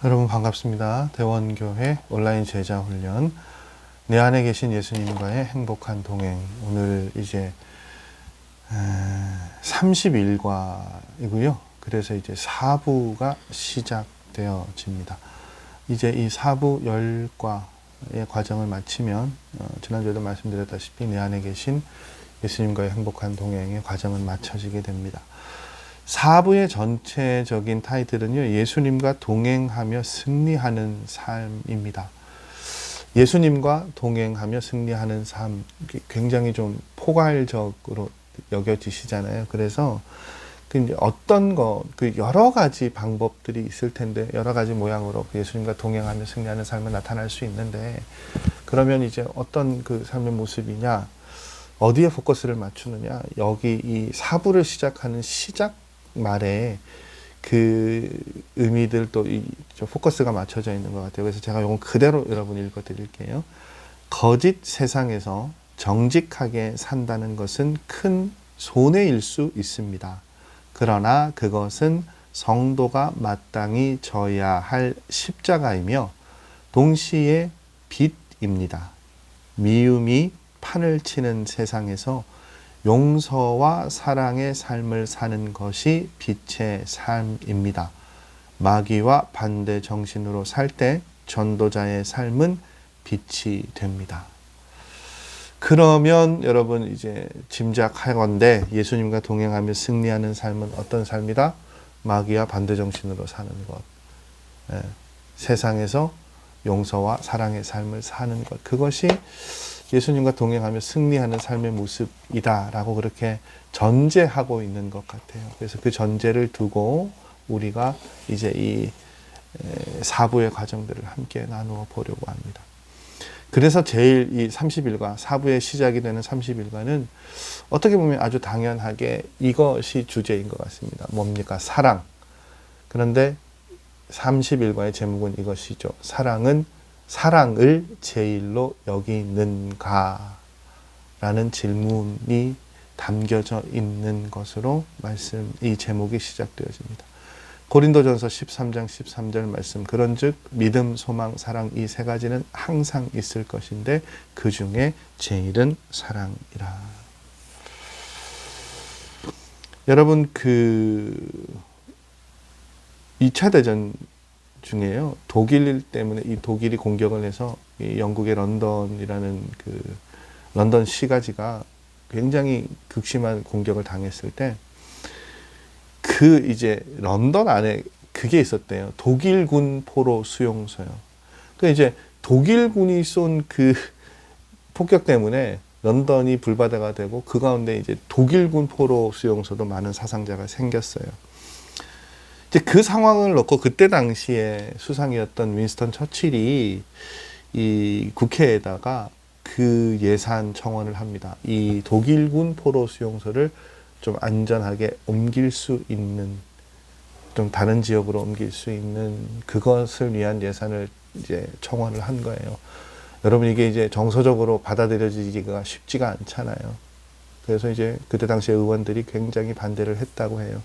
여러분 반갑습니다. 대원교회 온라인 제자 훈련 내 안에 계신 예수님과의 행복한 동행. 오늘 이제 30일과이고요. 그래서 이제 4부가 시작되어집니다. 이제 이 4부 10과의 과정을 마치면 지난주에도 말씀드렸다시피 내 안에 계신 예수님과의 행복한 동행의 과정은 마쳐지게 됩니다. 4부의 전체적인 타이틀은요, 예수님과 동행하며 승리하는 삶입니다. 예수님과 동행하며 승리하는 삶, 굉장히 좀 포괄적으로 여겨지시잖아요. 그래서 어떤 여러 가지 방법들이 있을 텐데, 여러 가지 모양으로 예수님과 동행하며 승리하는 삶을 나타날 수 있는데, 그러면 이제 어떤 그 삶의 모습이냐, 어디에 포커스를 맞추느냐, 여기 이 4부를 시작하는 시작 말에 그 의미들 또 포커스가 맞춰져 있는 것 같아요. 그래서 제가 이건 그대로 여러분 읽어 드릴게요. 거짓 세상에서 정직하게 산다는 것은 큰 손해일 수 있습니다. 그러나 그것은 성도가 마땅히 져야 할 십자가이며 동시에 빛입니다. 미움이 판을 치는 세상에서 용서와 사랑의 삶을 사는 것이 빛의 삶입니다. 마귀와 반대 정신으로 살 때 전도자의 삶은 빛이 됩니다. 그러면 여러분 이제 짐작하건대 예수님과 동행하며 승리하는 삶은 어떤 삶이다? 마귀와 반대 정신으로 사는 것. 세상에서 용서와 사랑의 삶을 사는 것. 그것이 예수님과 동행하며 승리하는 삶의 모습이다라고 그렇게 전제하고 있는 것 같아요. 그래서 그 전제를 두고 우리가 이제 이 4부의 과정들을 함께 나누어 보려고 합니다. 그래서 제일 이 30일과 4부의 시작이 되는 30일과는 어떻게 보면 아주 당연하게 이것이 주제인 것 같습니다. 뭡니까? 사랑. 그런데 30일과의 제목은 이것이죠. 사랑을 제일로 여기는가? 라는 질문이 담겨져 있는 것으로 이 제목이 시작되어집니다. 고린도전서 13장 13절 말씀, 그런즉 믿음, 소망, 사랑 이 세 가지는 항상 있을 것인데 그 중에 제일은 사랑이라. 여러분 2차 대전 중에요. 독일 때문에 이 독일이 공격을 해서 이 영국의 런던이라는 그 런던 시가지가 굉장히 극심한 공격을 당했을 때 이제 런던 안에 그게 있었대요. 독일군 포로 수용소요. 그 이제 독일군이 쏜 그 폭격 때문에 런던이 불바다가 되고 그 가운데 이제 독일군 포로 수용소도 많은 사상자가 생겼어요. 이제 그 상황을 놓고 그때 당시에 수상이었던 윈스턴 처칠이 이 국회에다가 그 예산 청원을 합니다. 이 독일군 포로 수용소를 좀 안전하게 옮길 수 있는, 좀 다른 지역으로 옮길 수 있는 그것을 위한 예산을 이제 청원을 한 거예요. 여러분 이게 이제 정서적으로 받아들여지기가 쉽지가 않잖아요. 그래서 이제 그때 당시에 의원들이 굉장히 반대를 했다고 해요.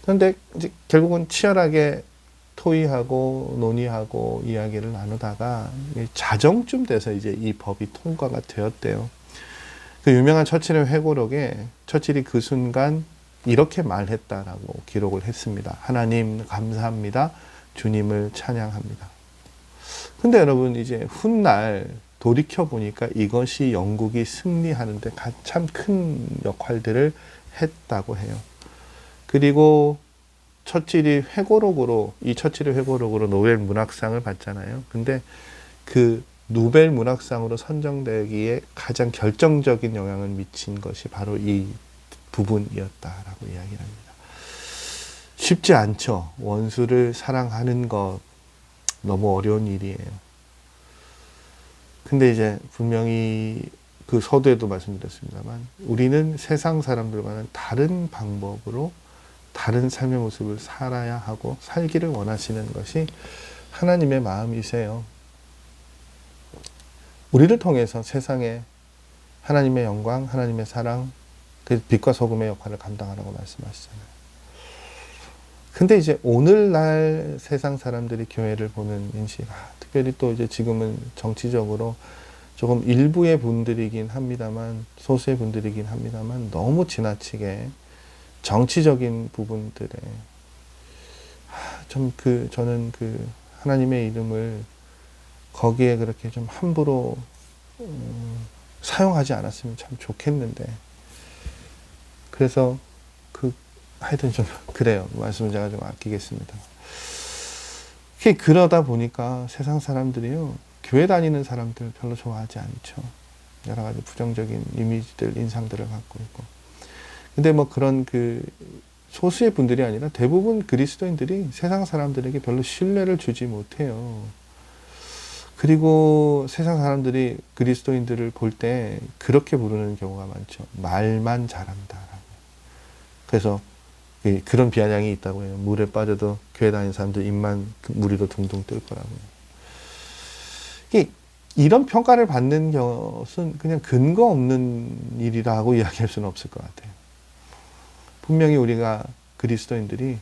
그런데 이제 결국은 치열하게 토의하고 논의하고 이야기를 나누다가 자정쯤 돼서 이제 이 법이 통과가 되었대요. 그 유명한 처칠의 회고록에 처칠이 그 순간 이렇게 말했다라고 기록을 했습니다. 하나님 감사합니다. 주님을 찬양합니다. 근데 여러분 이제 훗날 돌이켜 보니까 이것이 영국이 승리하는데 참 큰 역할들을 했다고 해요. 그리고 처칠이 회고록으로 노벨 문학상을 받잖아요. 근데 그 노벨 문학상으로 선정되기에 가장 결정적인 영향을 미친 것이 바로 이 부분이었다라고 이야기를 합니다. 쉽지 않죠. 원수를 사랑하는 것 너무 어려운 일이에요. 근데 이제 분명히 그 서두에도 말씀드렸습니다만 우리는 세상 사람들과는 다른 방법으로 다른 삶의 모습을 살아야 하고 살기를 원하시는 것이 하나님의 마음이세요. 우리를 통해서 세상에 하나님의 영광, 하나님의 사랑, 그 빛과 소금의 역할을 감당하라고 말씀하시잖아요. 근데 이제 오늘날 세상 사람들이 교회를 보는 인식, 특별히 또 이제 지금은 정치적으로 조금 일부의 분들이긴 합니다만, 소수의 분들이긴 합니다만, 너무 지나치게 정치적인 부분들에 저는 하나님의 이름을 거기에 그렇게 좀 함부로 사용하지 않았으면 참 좋겠는데, 그래서 하여튼 좀 그래요. 말씀을 제가 좀 아끼겠습니다. 그러다 보니까 세상 사람들이요, 교회 다니는 사람들 별로 좋아하지 않죠. 여러 가지 부정적인 이미지들, 인상들을 갖고 있고. 근데 뭐 그런 소수의 분들이 아니라 대부분 그리스도인들이 세상 사람들에게 별로 신뢰를 주지 못해요. 그리고 세상 사람들이 그리스도인들을 볼 때 그렇게 부르는 경우가 많죠. 말만 잘한다라고. 그래서 그런 비아냥이 있다고 해요. 물에 빠져도 교회 다니는 사람들 입만 물이 더 둥둥 뜰 거라고요. 이런 평가를 받는 것은 그냥 근거 없는 일이라고 이야기할 수는 없을 것 같아요. 분명히 우리가 그리스도인들이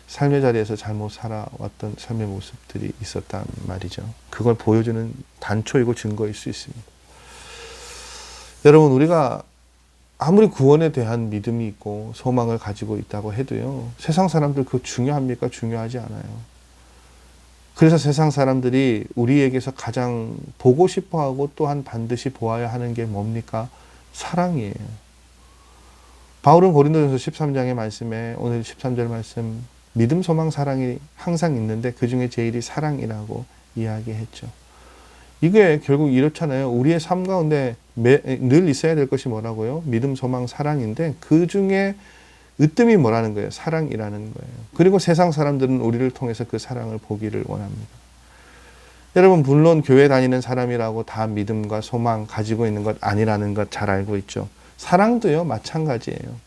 삶의 자리에서 잘못 살아왔던 삶의 모습들이 있었단 말이죠. 그걸 보여주는 단초이고 증거일 수 있습니다. 여러분, 우리가 아무리 구원에 대한 믿음이 있고 소망을 가지고 있다고 해도요, 세상 사람들 그거 중요합니까? 중요하지 않아요. 그래서 세상 사람들이 우리에게서 가장 보고 싶어하고 또한 반드시 보아야 하는 게 뭡니까? 사랑이에요. 바울은 고린도전서 13장의 말씀에 오늘 13절 말씀, 믿음, 소망, 사랑이 항상 있는데 그 중에 제일이 사랑이라고 이야기했죠. 이게 결국 이렇잖아요. 우리의 삶 가운데 늘 있어야 될 것이 뭐라고요? 믿음, 소망, 사랑인데 그 중에 으뜸이 뭐라는 거예요? 사랑이라는 거예요. 그리고 세상 사람들은 우리를 통해서 그 사랑을 보기를 원합니다. 여러분, 물론 교회 다니는 사람이라고 다 믿음과 소망 가지고 있는 것 아니라는 것 잘 알고 있죠. 사랑도요, 마찬가지예요.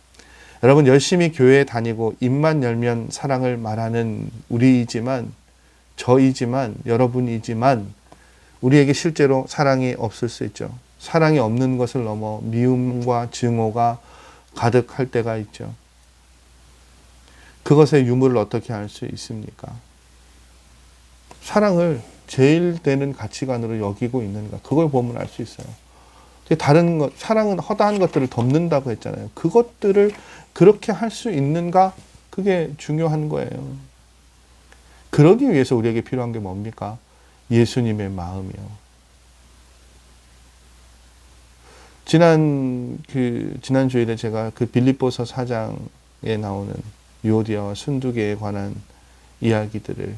여러분, 열심히 교회에 다니고 입만 열면 사랑을 말하는 우리이지만, 저이지만, 여러분이지만 우리에게 실제로 사랑이 없을 수 있죠. 사랑이 없는 것을 넘어 미움과 증오가 가득할 때가 있죠. 그것의 유무를 어떻게 알 수 있습니까? 사랑을 제일 되는 가치관으로 여기고 있는가, 그걸 보면 알 수 있어요. 다른 것, 사랑은 허다한 것들을 덮는다고 했잖아요. 그것들을 그렇게 할 수 있는가, 그게 중요한 거예요. 그러기 위해서 우리에게 필요한 게 뭡니까? 예수님의 마음이요. 지난 주일에 제가 빌립보서 4장에 나오는 유오디아와 순두계에 관한 이야기들을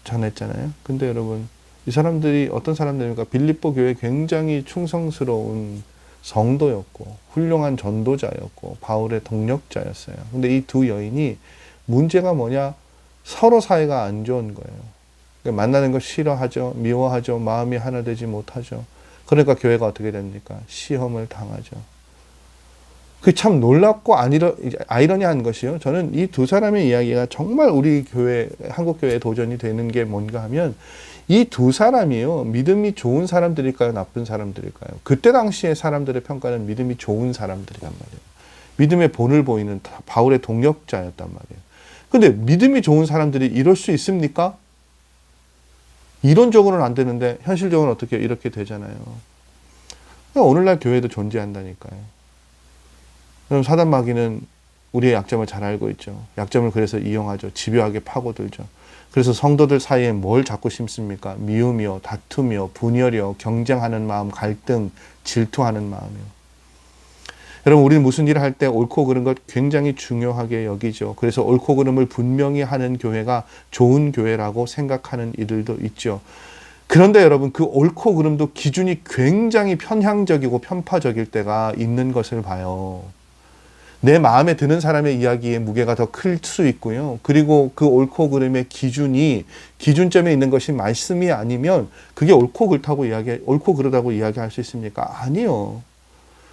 전했잖아요. 근데 여러분, 이 사람들이 어떤 사람들입니까? 빌립보 교회 굉장히 충성스러운 성도였고 훌륭한 전도자였고 바울의 동력자였어요. 근데 이 두 여인이 문제가 뭐냐? 서로 사이가 안 좋은 거예요. 그러니까 만나는 거 싫어하죠. 미워하죠. 마음이 하나 되지 못하죠. 그러니까 교회가 어떻게 됩니까? 시험을 당하죠. 그게 참 놀랍고 아이러니한 것이요. 저는 이 두 사람의 이야기가 정말 우리 교회, 한국 교회에 도전이 되는 게 뭔가 하면, 이 두 사람이요, 믿음이 좋은 사람들일까요? 나쁜 사람들일까요? 그때 당시에 사람들의 평가는 믿음이 좋은 사람들이란 말이에요. 믿음의 본을 보이는 바울의 동력자였단 말이에요. 근데 믿음이 좋은 사람들이 이럴 수 있습니까? 이론적으로는 안 되는데 현실적으로는 어떻게 이렇게 되잖아요. 오늘날 교회도 존재한다니까요. 그럼 사단 마귀는 우리의 약점을 잘 알고 있죠. 약점을 그래서 이용하죠. 집요하게 파고들죠. 그래서 성도들 사이에 뭘 자꾸 심습니까? 미움이요, 다툼이요, 분열이요, 경쟁하는 마음, 갈등, 질투하는 마음이요. 여러분, 우리는 무슨 일을 할 때 옳고 그른 것 굉장히 중요하게 여기죠. 그래서 옳고 그름을 분명히 하는 교회가 좋은 교회라고 생각하는 이들도 있죠. 그런데 여러분, 그 옳고 그름도 기준이 굉장히 편향적이고 편파적일 때가 있는 것을 봐요. 내 마음에 드는 사람의 이야기의 무게가 더 클 수 있고요. 그리고 그 옳고 그름의 기준점에 있는 것이 말씀이 아니면 그게 옳고 그르다고 이야기할 수 있습니까? 아니요.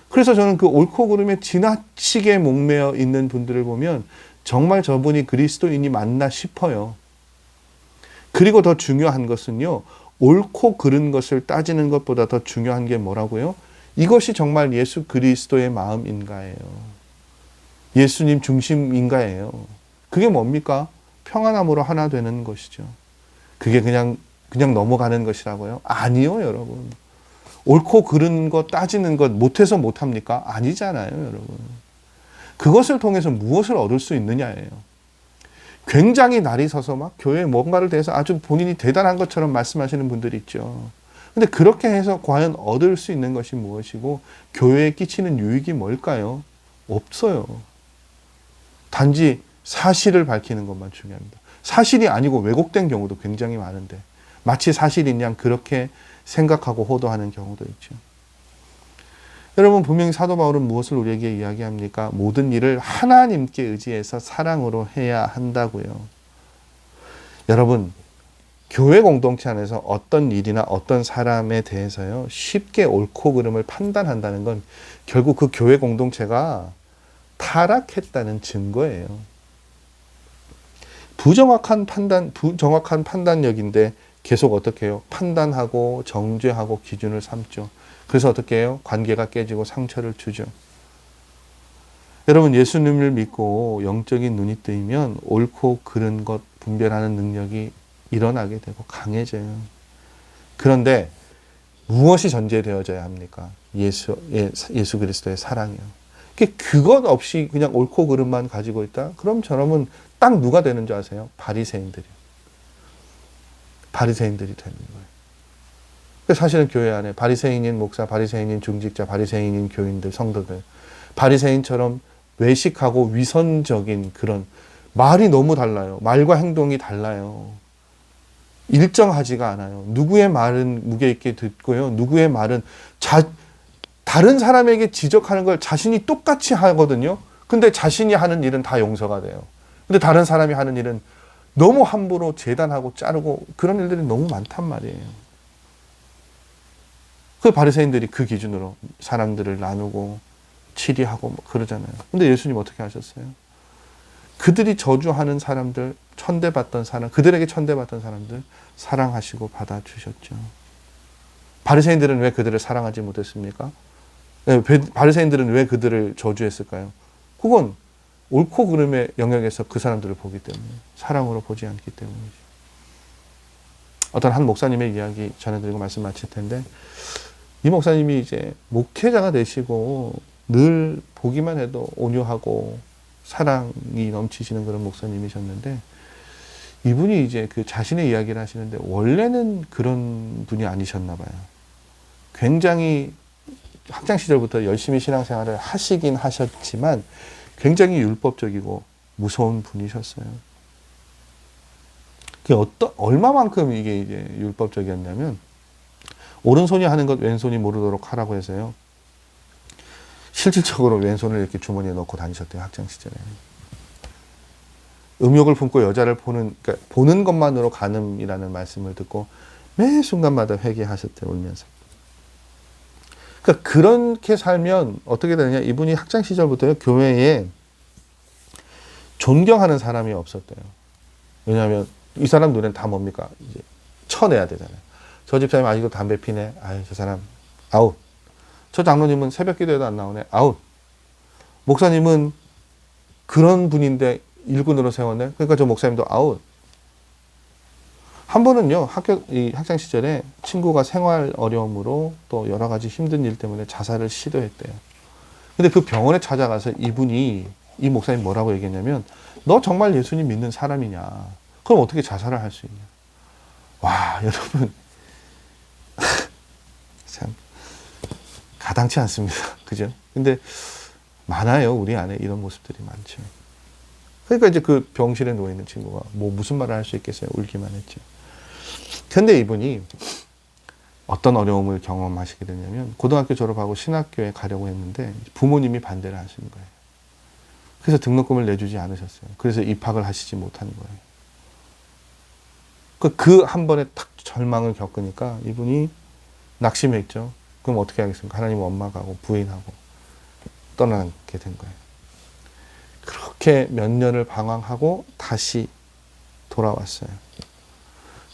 그래서 저는 그 옳고 그름에 지나치게 목매어 있는 분들을 보면 정말 저분이 그리스도인이 맞나 싶어요. 그리고 더 중요한 것은요, 옳고 그른 것을 따지는 것보다 더 중요한 게 뭐라고요? 이것이 정말 예수 그리스도의 마음인가예요. 예수님 중심인가예요. 그게 뭡니까? 평안함으로 하나 되는 것이죠. 그게 그냥 넘어가는 것이라고요? 아니요, 여러분. 옳고 그른 것 따지는 것 못해서 못합니까? 아니잖아요, 여러분. 그것을 통해서 무엇을 얻을 수 있느냐예요. 굉장히 날이 서서 막 교회에 뭔가를 대해서 아주 본인이 대단한 것처럼 말씀하시는 분들이 있죠. 근데 그렇게 해서 과연 얻을 수 있는 것이 무엇이고 교회에 끼치는 유익이 뭘까요? 없어요. 단지 사실을 밝히는 것만 중요합니다. 사실이 아니고 왜곡된 경우도 굉장히 많은데 마치 사실인 양 그렇게 생각하고 호도하는 경우도 있죠. 여러분, 분명히 사도 바울은 무엇을 우리에게 이야기합니까? 모든 일을 하나님께 의지해서 사랑으로 해야 한다고요. 여러분, 교회 공동체 안에서 어떤 일이나 어떤 사람에 대해서요, 쉽게 옳고 그름을 판단한다는 건 결국 그 교회 공동체가 타락했다는 증거예요. 부정확한 판단력인데 계속 어떻게 해요? 판단하고 정죄하고 기준을 삼죠. 그래서 어떻게 해요? 관계가 깨지고 상처를 주죠. 여러분, 예수님을 믿고 영적인 눈이 뜨이면 옳고 그른 것 분별하는 능력이 일어나게 되고 강해져요. 그런데 무엇이 전제되어져야 합니까? 예수 그리스도의 사랑이요. 그것 없이 그냥 옳고 그름만 가지고 있다? 그럼 저놈은 딱 누가 되는 줄 아세요? 바리새인들이 되는 거예요. 사실은 교회 안에 바리새인인 목사, 바리새인인 중직자, 바리새인인 교인들, 성도들, 바리새인처럼 외식하고 위선적인 그런 말이 너무 달라요. 말과 행동이 달라요. 일정하지가 않아요. 누구의 말은 무게 있게 듣고요. 누구의 말은 다른 사람에게 지적하는 걸 자신이 똑같이 하거든요. 근데 자신이 하는 일은 다 용서가 돼요. 근데 다른 사람이 하는 일은 너무 함부로 재단하고 자르고 그런 일들이 너무 많단 말이에요. 그 바리새인들이 그 기준으로 사람들을 나누고 치리하고 그러잖아요. 근데 예수님 어떻게 하셨어요? 그들이 저주하는 사람들, 그들에게 천대받던 사람들 사랑하시고 받아주셨죠. 바리새인들은 왜 그들을 사랑하지 못했습니까? 바리새인들은 왜 그들을 저주했을까요? 그건 옳고 그름의 영역에서 그 사람들을 보기 때문에, 사랑으로 보지 않기 때문이죠. 어떤 한 목사님의 이야기 전해드리고 말씀 마칠 텐데, 이 목사님이 이제 목회자가 되시고 늘 보기만 해도 온유하고 사랑이 넘치시는 그런 목사님이셨는데, 이분이 이제 그 자신의 이야기를 하시는데 원래는 그런 분이 아니셨나 봐요. 굉장히 학창 시절부터 열심히 신앙생활을 하시긴 하셨지만 굉장히 율법적이고 무서운 분이셨어요. 얼마만큼 이게 이제 율법적이었냐면, 오른손이 하는 것 왼손이 모르도록 하라고 해서요, 실질적으로 왼손을 이렇게 주머니에 넣고 다니셨대요, 학창 시절에. 음욕을 품고 여자를 그러니까 보는 것만으로 간음이라는 말씀을 듣고 매 순간마다 회개하셨대요, 울면서. 그러니까 그렇게 살면 어떻게 되느냐, 이분이 학창 시절부터 교회에 존경하는 사람이 없었대요. 왜냐하면 이 사람 눈엔 다 뭡니까? 이제 쳐내야 되잖아요. 저 집사님 아직도 담배 피네. 아유, 저 사람 아웃. 저 장로님은 새벽 기도에도 안 나오네. 아웃. 목사님은 그런 분인데 일꾼으로 세웠네. 그러니까 저 목사님도 아웃. 한 번은요, 학창 시절에 친구가 생활 어려움으로 또 여러 가지 힘든 일 때문에 자살을 시도했대요. 근데 그 병원에 찾아가서 이 목사님 뭐라고 얘기했냐면, 너 정말 예수님 믿는 사람이냐? 그럼 어떻게 자살을 할 수 있냐? 와, 여러분. 참, 가당치 않습니다. 그죠? 근데 많아요. 우리 안에 이런 모습들이 많죠. 그러니까 이제 그 병실에 누워있는 친구가 무슨 말을 할 수 있겠어요? 울기만 했죠. 근데 이분이 어떤 어려움을 경험하시게 되냐면, 고등학교 졸업하고 신학교에 가려고 했는데 부모님이 반대를 하시는 거예요. 그래서 등록금을 내주지 않으셨어요. 그래서 입학을 하시지 못하는 거예요. 그 한 번에 탁 절망을 겪으니까 이분이 낙심했죠. 그럼 어떻게 하겠습니까? 하나님 원망하고 부인하고 떠나게 된 거예요. 그렇게 몇 년을 방황하고 다시 돌아왔어요.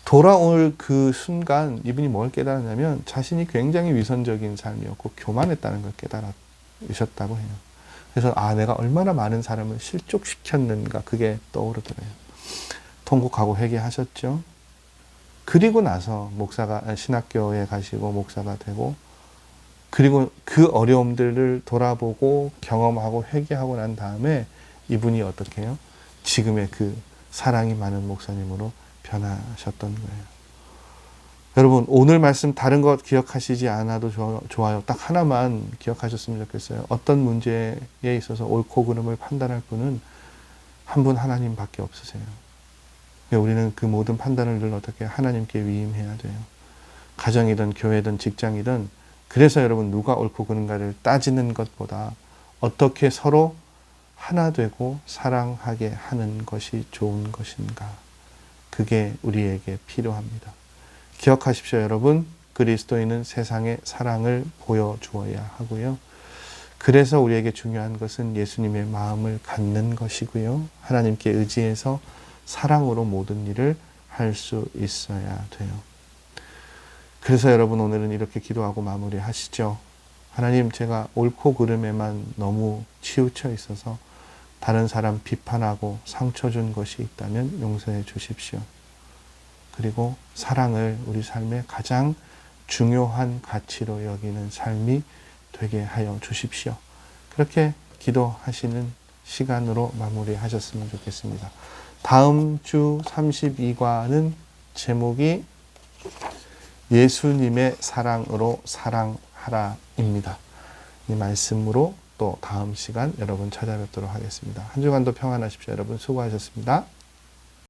돌아올 그 순간 이분이 뭘 깨달았냐면, 자신이 굉장히 위선적인 삶이었고 교만했다는 걸 깨달으셨다고 해요. 그래서 내가 얼마나 많은 사람을 실족시켰는가 그게 떠오르더래요. 통곡하고 회개하셨죠. 그리고 나서 목사가 신학교에 가시고 목사가 되고 그리고 그 어려움들을 돌아보고 경험하고 회개하고 난 다음에 이분이 어떻게 해요? 지금의 그 사랑이 많은 목사님으로 변하셨던 거예요. 여러분 오늘 말씀 다른 것 기억하시지 않아도 좋아요. 딱 하나만 기억하셨으면 좋겠어요. 어떤 문제에 있어서 옳고 그름을 판단할 분은 한 분 하나님밖에 없으세요. 우리는 그 모든 판단을 늘 어떻게 하나님께 위임해야 돼요. 가정이든 교회든 직장이든 그래서 여러분 누가 옳고 그른가를 따지는 것보다 어떻게 서로 하나 되고 사랑하게 하는 것이 좋은 것인가. 그게 우리에게 필요합니다. 기억하십시오, 여러분. 그리스도인은 세상에 사랑을 보여주어야 하고요. 그래서 우리에게 중요한 것은 예수님의 마음을 갖는 것이고요. 하나님께 의지해서 사랑으로 모든 일을 할 수 있어야 돼요. 그래서 여러분 오늘은 이렇게 기도하고 마무리하시죠. 하나님, 제가 옳고 그름에만 너무 치우쳐 있어서 다른 사람 비판하고 상처 준 것이 있다면 용서해 주십시오. 그리고 사랑을 우리 삶의 가장 중요한 가치로 여기는 삶이 되게 하여 주십시오. 그렇게 기도하시는 시간으로 마무리하셨으면 좋겠습니다. 다음 주 32과는 제목이 예수님의 사랑으로 사랑하라입니다. 이 말씀으로 또 다음 시간 여러분 찾아뵙도록 하겠습니다. 한 주간도 평안하십시오. 여러분 수고하셨습니다.